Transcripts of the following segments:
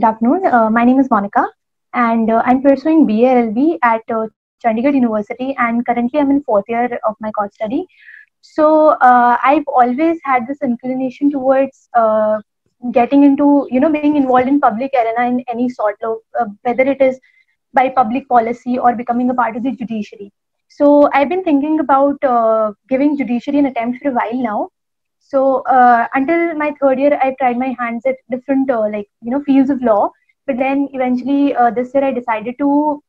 Good afternoon. My name is Monica, and I'm pursuing BA LLB at Chandigarh University, and currently I'm in fourth year of my course study. So I've always had this inclination towards getting into, being involved in public arena in any sort of, whether it is by public policy or becoming a part of the judiciary. So I've been thinking about giving judiciary an attempt for a while now. So until my third year, I tried my hands at different fields of law. But then eventually this year, I decided to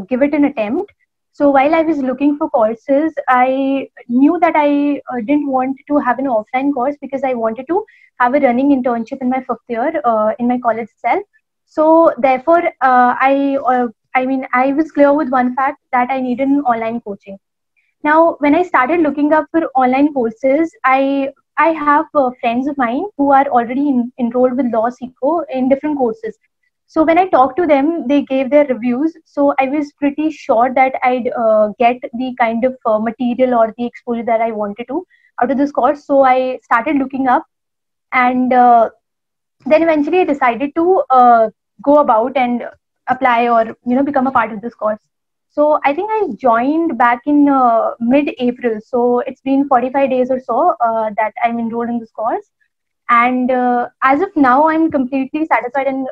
give it an attempt. So while I was looking for courses, I knew that I didn't want to have an offline course because I wanted to have a running internship in my fifth year in my college itself. So therefore, I was clear with one fact that I needed an online coaching. Now, when I started looking up for online courses, I have friends of mine who are already enrolled with Law Seco in different courses. So when I talked to them, they gave their reviews. So I was pretty sure that I'd get the kind of material or the exposure that I wanted to out of this course. So I started looking up, and then eventually I decided to go about and apply or become a part of this course. So I think I joined back in mid-April. So it's been 45 days or so that I'm enrolled in this course. And as of now, I'm completely satisfied, and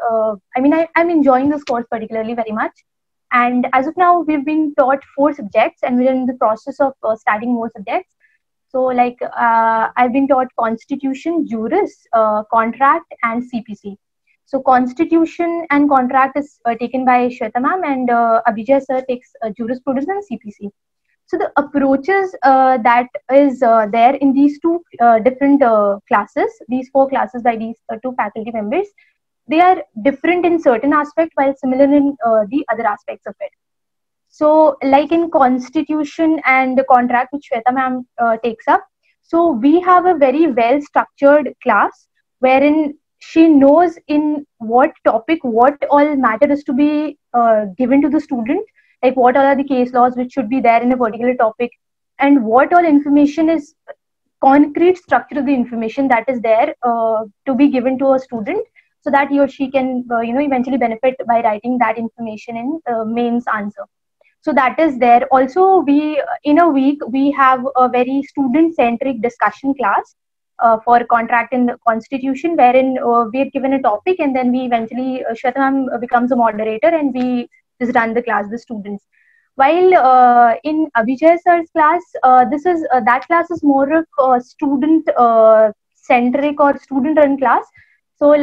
I'm enjoying this course particularly very much. And as of now, we've been taught 4 subjects, and we're in the process of starting more subjects. So, I've been taught Constitution, Juris, Contract, and CPC. So, Constitution and Contract is taken by Shweta ma'am, and Abhijay sir takes Jurisprudence and CPC. So, the approaches that is there in these two different classes, these 4 classes by these 2 faculty members, they are different in certain aspects while similar in the other aspects of it. So, like in Constitution and the Contract, which Shweta ma'am takes up, so we have a very well structured class wherein she knows in what topic what all matter is to be given to the student, like what all are the case laws which should be there in a particular topic, and what all information is concrete structure of the information that is there to be given to a student, so that he or she can eventually benefit by writing that information in mains answer. So that is there. Also, we in a week we have a very student centric discussion class for Contract and Constitution, wherein we are given a topic, and then we eventually Shweta ma'am becomes a moderator, and we just run the class with students. While in Abhijay sir's class, this is that class is more of student centric or student run class. So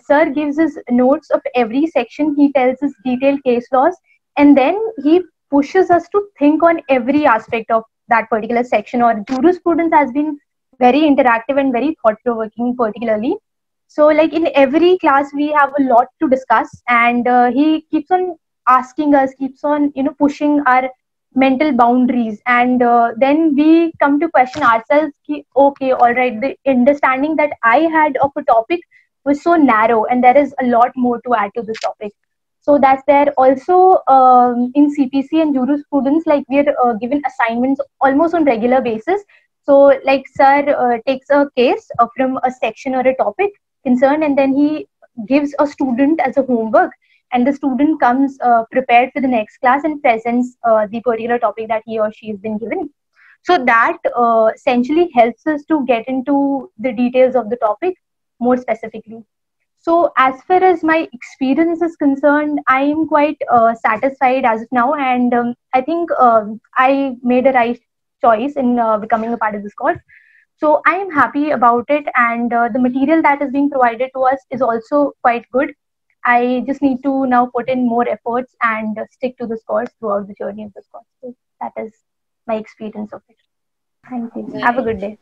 sir gives us notes of every section, he tells us detailed case laws, and then he pushes us to think on every aspect of that particular section. Or jurisprudence has been very interactive and very thought-provoking particularly. So in every class we have a lot to discuss, and he keeps on asking us, keeps on pushing our mental boundaries, and then we come to question ourselves, okay, all right, the understanding that I had of a topic was so narrow, and there is a lot more to add to this topic. So that's there. Also, in CPC and jurisprudence, we're given assignments almost on regular basis. So sir takes a case from a section or a topic concerned, and then he gives a student as a homework, and the student comes prepared for the next class and presents the particular topic that he or she has been given. So that essentially helps us to get into the details of the topic more specifically. So as far as my experience is concerned, I am quite satisfied as of now, and I think I made a right choice in becoming a part of this course. So I am happy about it, and the material that is being provided to us is also quite good. I just need to now put in more efforts and stick to this course throughout the journey of this course. So that is my experience of it. Thank you. Have a good day.